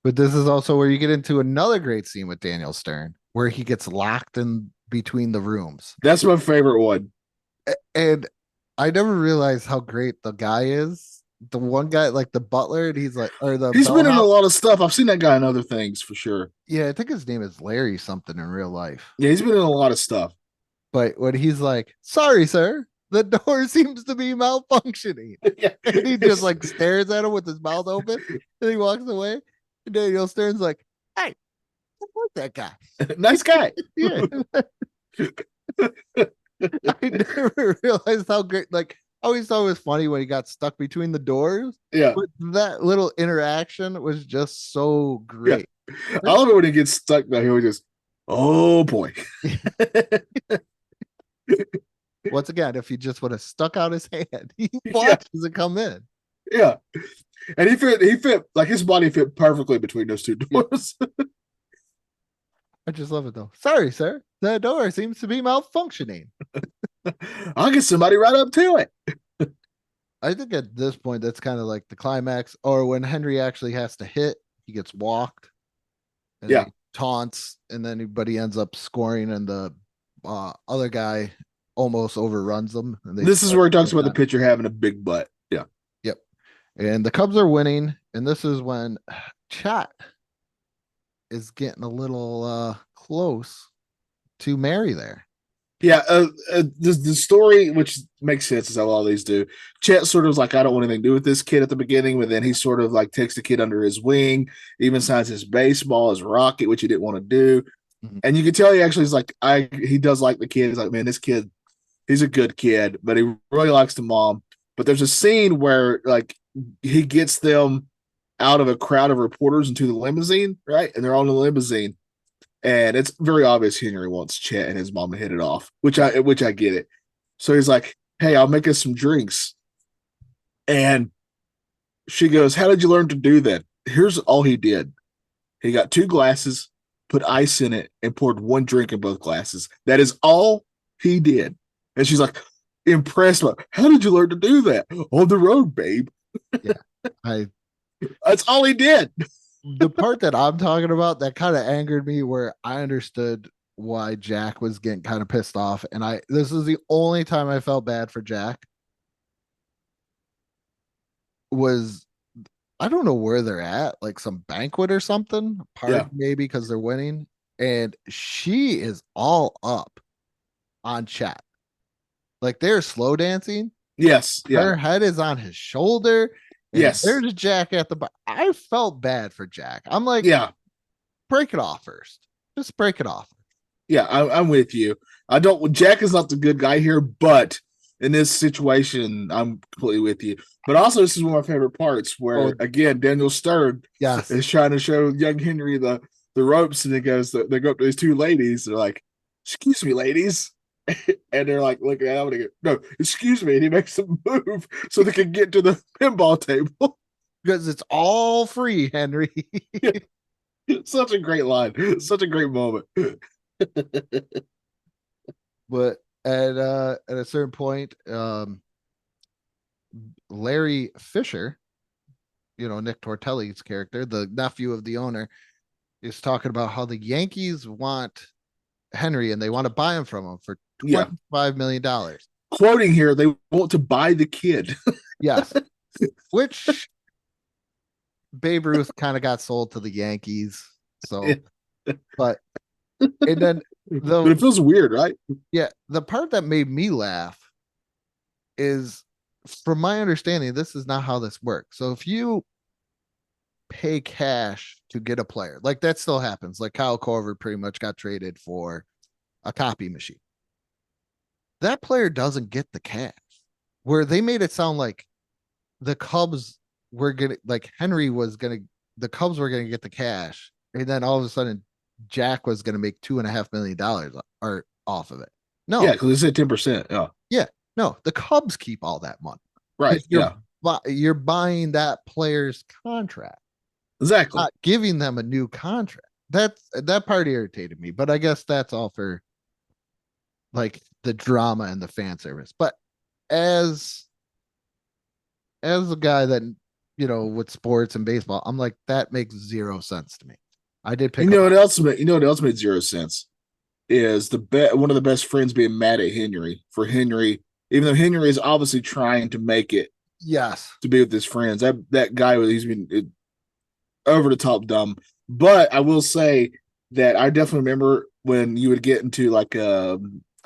But this is also where you get into another great scene with Daniel Stern, where he gets locked in between the rooms. That's my favorite one. And I never realized how great the guy is. The one guy, like the butler, and he's like, or the He's been in a bellhop. lot of stuff. I've seen that guy in other things for sure. Yeah, I think his name is Larry something in real life. Yeah, he's been in a lot of stuff. But when he's like, "Sorry, sir, the door seems to be malfunctioning," Yeah. and he just like stares at him with his mouth open, and he walks away. And Daniel Stern's like, "Hey, I like that guy." Nice guy. Yeah. I never realized how great. Like, I always thought it was funny when he got stuck between the doors. Yeah. But that little interaction was just so great. I love it when he gets stuck down here. He just, oh boy. Once again, if he just would have stuck out his hand, he watches it come in. Yeah. And he fit like his body fit perfectly between those two doors. I just love it though. Sorry, sir. The door seems to be malfunctioning. I'll get somebody right up to it. I think at this point, that's kind of like the climax, or when Henry actually has to hit, he gets walked. And Yeah. he taunts, and then but he ends up scoring, and the other guy almost overruns them. And This is where he talks about the pitcher having a big butt. Yeah. Yep. And the Cubs are winning, and this is when Chat is getting a little close to Mary there. Yeah, the story, which makes sense, is how all these do. Chet sort of was like, I don't want anything to do with this kid at the beginning, but then he sort of like takes the kid under his wing, even signs his baseball, his rocket, which he didn't want to do. Mhm. And you can tell he actually is like, he does like the kid. He's like, man, this kid, he's a good kid, but he really likes the mom. But there's a scene where like he gets them out of a crowd of reporters into the limousine, right? And they're all in the limousine. And it's very obvious Henry wants Chet and his mom to hit it off, which I get it. So he's like, hey, I'll make us some drinks. And she goes, how did you learn to do that? Here's all he did. He got 2 glasses, put ice in it, and poured 1 drink in both glasses. That is all he did. And she's like, impressed. Like, how did you learn to do that? On the road, babe. Yeah. That's all he did. The part that I'm talking about that kind of angered me, where I understood why Jack was getting kind of pissed off, and this is the only time I felt bad for Jack, was I don't know where they're at, like some banquet or something, party maybe, because they're winning, and she is all up on Chat, like they're slow dancing. Yes. Yeah. Her head is on his shoulder. Yes. There's Jack at the bar. I felt bad for Jack. I'm like, yeah. Break it off first. Just break it off. Yeah, I'm with you. Jack is not the good guy here, but in this situation, I'm completely with you. But also, this is one of my favorite parts where, again, Daniel Stern is trying to show young Henry the ropes, and they go up to these 2 ladies. They're like, excuse me, ladies. And they're like looking at him and they go, no, excuse me. And he makes them move so they can get to the pinball table. Because it's all free, Henry. Such a great line. Such a great moment. But at a certain point, Larry Fisher, Nick Tortelli's character, the nephew of the owner, is talking about how the Yankees want Henry and they want to buy him from him for $25 million. Quoting here, they want to buy the kid. Yes. Which Babe Ruth kind of got sold to the Yankees. So, Yeah. but and then But it feels weird, right? the part that made me laugh is, from my understanding, this is not how this works. So if you pay cash to get a player, like that still happens. Like Kyle Korver pretty much got traded for a copy machine. That player doesn't get the cash. Where they made it sound like the Cubs were gonna, like Henry was gonna, the Cubs were gonna get the cash, and then all of a sudden Jack was gonna make $2.5 million or off of it. No, Yeah, because they said 10%. Yeah, no, the Cubs keep all that money. right. You're Yeah, you're buying that player's contract, exactly. not giving them a new contract. That part irritated me, but I guess that's all for like the drama and the fan service. But as a guy that, with sports and baseball, I'm like, that makes zero sense to me. I did pick You know up. what else? You know what else made zero sense is one of the best friends being mad at Henry for Henry, even though Henry is obviously trying to make it Yes. to be with his friends. That guy, he's been over the top dumb. But I will say that I definitely remember when you would get into like a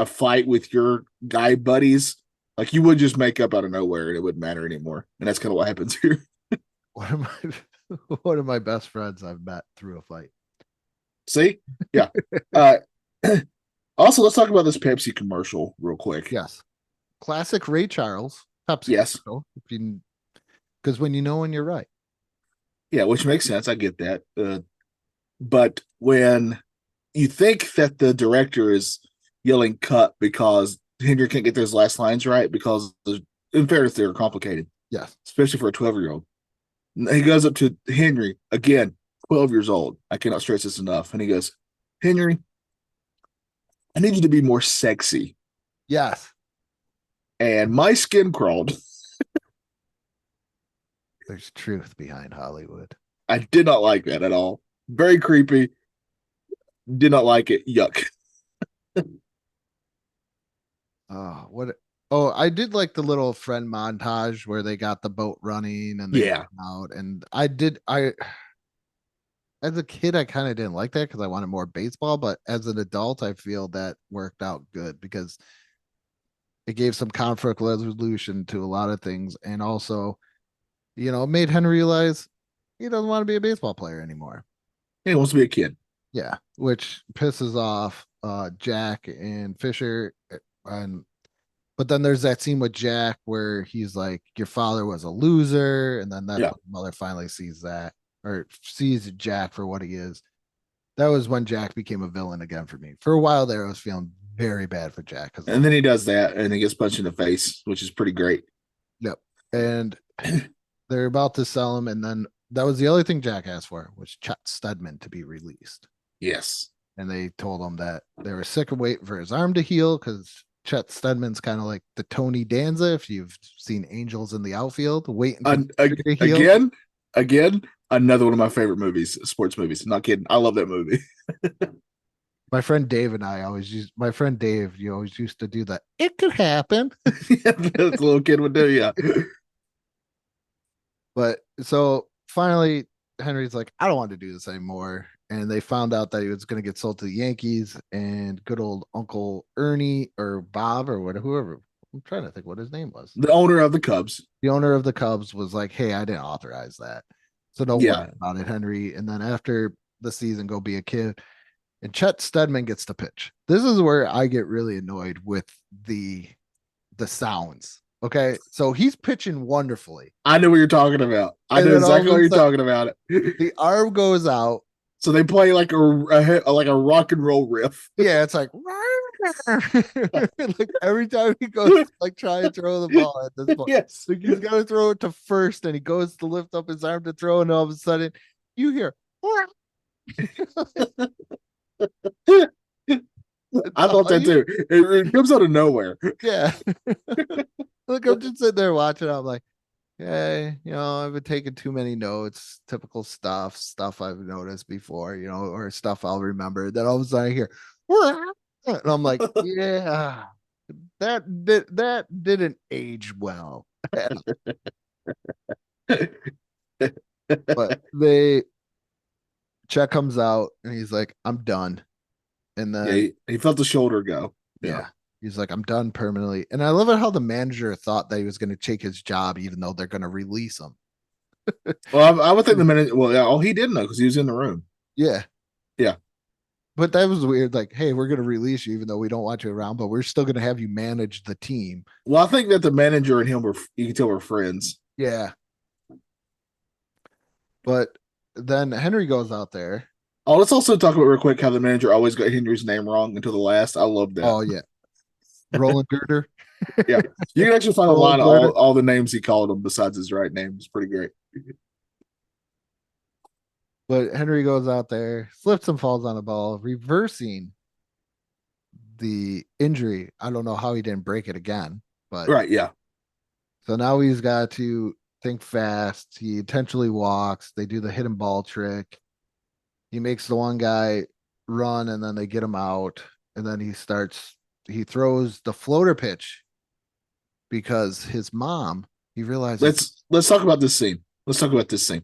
fight with your guy buddies, like you would just make up out of nowhere and it wouldn't matter anymore. And that's kind of what happens here. One of my best friends I've met through a fight. See? Yeah. Also, let's talk about this Pepsi commercial real quick. Yes. Classic Ray Charles Pepsi. Yes. Because when you're right. Yeah, which makes sense. I get that. But when you think that the director is yelling cut because Henry can't get those last lines right, because in fairness, they're complicated. Yes. Especially for a 12-year-old. He goes up to Henry, again, 12 years old. I cannot stress this enough. And he goes, Henry, I need you to be more sexy. Yes. And my skin crawled. There's truth behind Hollywood. I did not like that at all. Very creepy. Did not like it. Yuck. I did like the little friend montage where they got the boat running and they went out. And as a kid, I kind of didn't like that because I wanted more baseball. But as an adult, I feel that worked out good because it gave some conflict resolution to a lot of things. And also, it made Henry realize he doesn't want to be a baseball player anymore. He wants to be a kid. Yeah, which pisses off Jack and Fisher. But then there's that scene with Jack where he's like, your father was a loser. And then that mother finally sees that, or sees Jack for what he is. That was when Jack became a villain again for me. For a while there, I was feeling very bad for Jack. And then he does that and he gets punched in the face, which is pretty great. Yep. And they're about to sell him. And then that was the other thing Jack asked for, was Chet Steadman to be released. Yes. And they told him that they were sick of waiting for his arm to heal because Chet Steadman's kind of like the Tony Danza, if you've seen Angels in the Outfield, waiting again, another one of my favorite movies, sports movies. Not kidding. I love that movie. My friend Dave and I always used, my friend Dave, you always used to do that. It could happen. Yeah, the little kid would do, yeah. But so finally, Henry's like, I don't want to do this anymore. And they found out that he was going to get sold to the Yankees, and good old Uncle Ernie or Bob or whatever, whoever. I'm trying to think what his name was. The owner of the Cubs. The owner of the Cubs was like, hey, I didn't authorize that. So don't worry about it, Henry. And then after the season, go be a kid. And Chet Steadman gets to pitch. This is where I get really annoyed with the sounds. Okay. So he's pitching wonderfully. I know what you're talking about. I know exactly what you're talking about. The arm goes out. So they play like a rock and roll riff. Yeah, it's like like every time he goes like try and throw the ball at this point. Yes. Like he's got to throw it to first, and he goes to lift up his arm to throw, and all of a sudden you hear. I thought that too. It comes out of nowhere. Yeah. Look, I'm just sitting there watching. I'm like, yeah, I've been taking too many notes, typical stuff I've noticed before, or stuff I'll remember. Then all of a sudden I hear, and I'm like, yeah, that didn't age well. But Chet comes out and he's like, I'm done. And then he felt the shoulder go. yeah, he's like, I'm done permanently. And I love it how the manager thought that he was going to take his job, even though they're going to release him. Well, I would think the minute. Well, yeah. Oh, he did know because he was in the room. Yeah. Yeah. But that was weird. Like, hey, we're going to release you, even though we don't want you around, but we're still going to have you manage the team. Well, I think that the manager and him were, you can tell, were friends. Yeah. But then Henry goes out there. Oh, let's also talk about real quick how the manager always got Henry's name wrong until the last. I love that. Oh, yeah. Roland Girder. Yeah. You can actually find a Roland line of Girder. all the names he called him besides his right name. It's pretty great. But Henry goes out there, slips and falls on the ball, reversing the injury. I don't know how he didn't break it again, but Right. Yeah. so now he's got to think fast. He intentionally walks. They do the hidden ball trick. He makes the one guy run and then they get him out. And then he throws the floater pitch because his mom, he realizes Let's talk about this scene. Let's talk about this scene.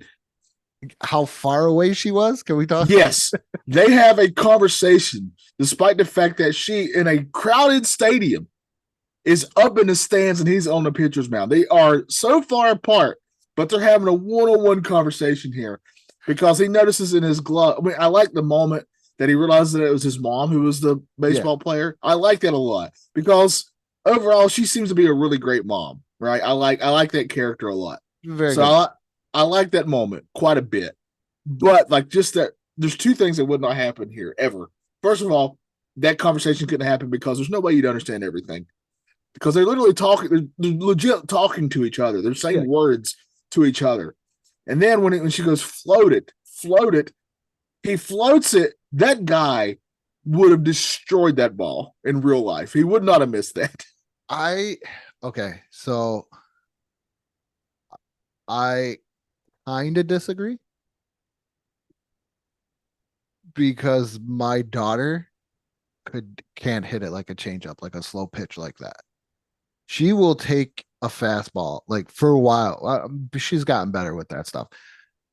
how far away she was. Can we talk? Yes, they have a conversation despite the fact that she, in a crowded stadium, is up in the stands and he's on the pitcher's mound. They are so far apart, but they're having a one-on-one conversation here because he notices in his glove. I mean, I like the moment that he realized that it was his mom who was the baseball player. I like that a lot because overall she seems to be a really great mom, right? I like that character a lot. Very So good. I like that moment quite a bit. But like just that there's two things that would not happen here ever. First of all, that conversation couldn't happen because there's no way you'd understand everything. Because they're literally talking, they're legit talking to each other. They're saying words to each other. And then when she goes, float it, he floats it. That guy would have destroyed that ball in real life. He would not have missed that. Okay, so I kind of disagree because my daughter can't hit it like a changeup, like a slow pitch like that. She will take a fastball like for a while. She's gotten better with that stuff.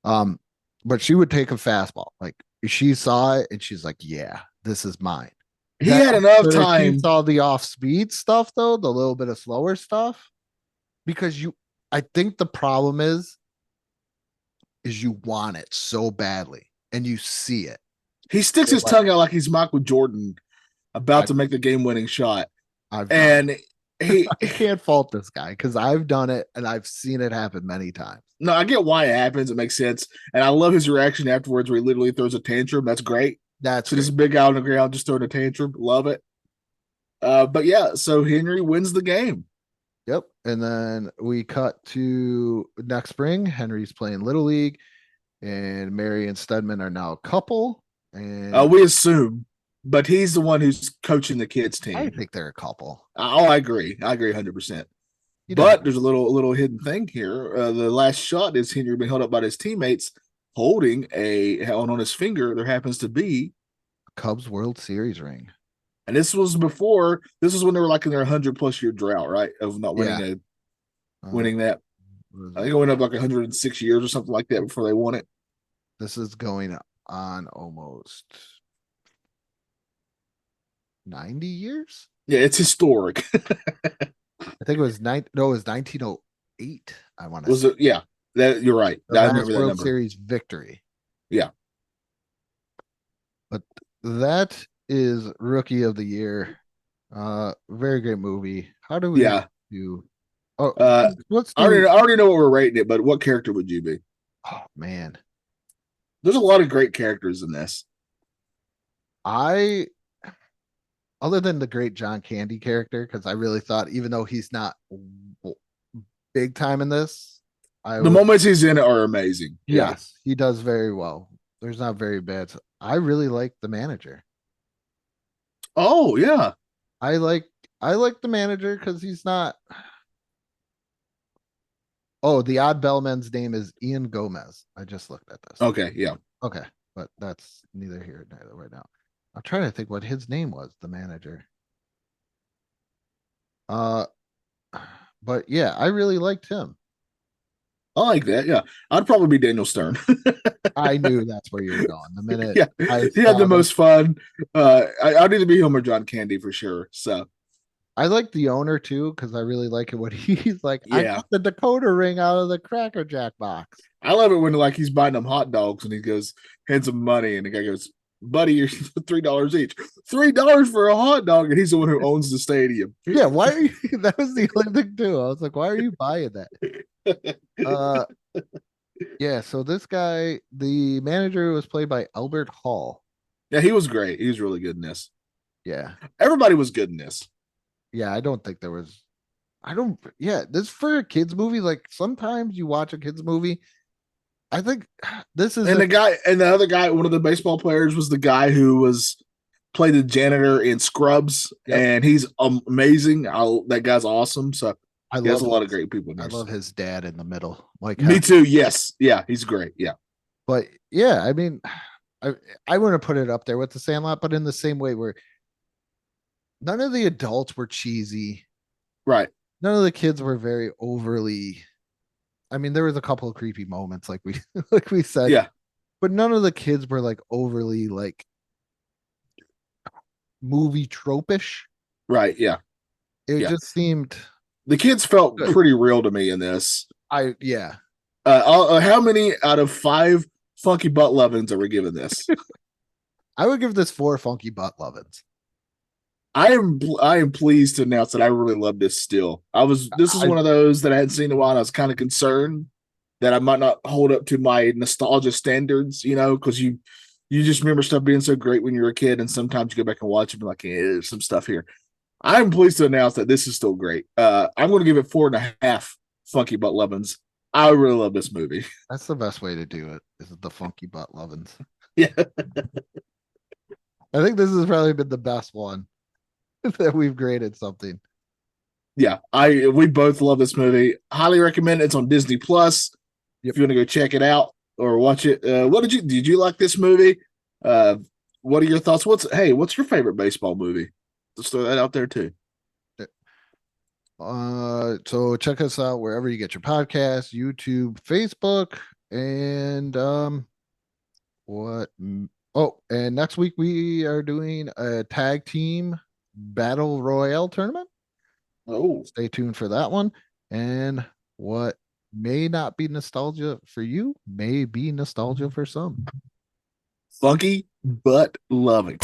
But she would take a fastball. Like she saw it and she's like, yeah, this is mine. He had enough time. She saw the off speed stuff though, the little bit of slower stuff. Because I think the problem is you want it so badly and you see it. He sticks his tongue out like he's Michael Jordan about to make the game-winning shot. I can't fault this guy because I've done it and I've seen it happen many times. No, I get why it happens. It makes sense. And I love his reaction afterwards where he literally throws a tantrum. That's great. That's this big guy on the ground just throwing a tantrum. Love it. But yeah, so Henry wins the game. Yep. And then we cut to next spring. Henry's playing Little League and Mary and Stedman are now a couple. And we assume, but he's the one who's coaching the kids team. I think they're a couple. Oh, I agree. 100%. But there's a little hidden thing here. The last shot is Henry being held up by his teammates holding on his finger. There happens to be a Cubs World Series ring. And this was when they were like in their 100+ year drought, right? Of not winning winning that. I think it went up like 106 years or something like that before they won it. This is going on almost 90 years. Yeah, it's historic. I think it was 1908. I want to. Was it? Yeah, that you're right. I remember that World number. Series victory. Yeah, but that is Rookie of the Year. Very great movie. How do we do? Oh, let's do. I already know what we're rating it, but what character would you be? Oh man, there's a lot of great characters in this. Other than the great John Candy character, because I really thought, even though he's not big time in this, moments he's in it are amazing. Yes, he does very well. There's not very bad. I really like the manager. Oh yeah, I like the manager because he's not. Oh, the odd bellman's name is Ian Gomez. I just looked at this. Okay, yeah. Okay, but that's neither here nor there right now. I'm trying to think what his name was, the manager. But yeah, I really liked him. I like that. Yeah, I'd probably be Daniel Stern. I knew that's where you were going. The minute Yeah, I he had saw the that- most fun. I'd either be him or John Candy for sure. So I like the owner too because I really like it when he's like, I Yeah. got the Dakota ring out of the Cracker Jack box. I love it when like he's buying them hot dogs and he goes, hands him money, and the guy goes, "Buddy, you're $3 each. $3 for a hot dog," and he's the one who owns the stadium. Yeah, why are you? That was the only thing too. I was like, why are you buying that? Yeah. So this guy, the manager, was played by Albert Hall. Yeah, he was great. He was really good in this. Yeah. Everybody was good in this. Yeah. I don't think there was. I don't. Yeah. This for a kids movie. Like sometimes you watch a kids movie. I think this is And the other guy, one of the baseball players, was the guy who played the janitor in Scrubs, Yep. and he's amazing. That guy's awesome. So I he has love a lot of great people in I this. love his dad in the middle. Like Me too. Yes. Yeah, he's great. Yeah. But yeah, I mean, I wouldn't put it up there with the Sandlot, but in the same way where none of the adults were cheesy. Right. None of the kids were very overly. I mean, there was a couple of creepy moments, like we said. Yeah. But none of the kids were like overly like movie tropish. Right. Yeah. It Yeah. just seemed The kids felt Good. pretty real to me in this. yeah. How many out of 5 funky butt lovins are we giving this? I would give this 4 funky butt lovins. I am pleased to announce that I really love this still. This is one of those that I hadn't seen in a while, and I was kind of concerned that I might not hold up to my nostalgia standards, because you just remember stuff being so great when you were a kid, and sometimes you go back and watch it and be like, yeah, there's some stuff here. I'm pleased to announce that this is still great. I'm going to give it 4.5 funky butt lovins. I really love this movie. That's the best way to do it. Is the funky butt lovins. Yeah. I think this has probably been the best one that we've graded something. Yeah, we both love this movie. Highly recommend it. It's on Disney Plus. Yep. If you want to go check it out or watch it. What did you like this movie? What are your thoughts? What's your favorite baseball movie? Let's throw that out there too. So check us out wherever you get your podcasts, YouTube, Facebook, and and next week we are doing a tag team battle royale tournament. Oh, Stay tuned for that one. And what may not be nostalgia for you may be nostalgia for some. funky but loving.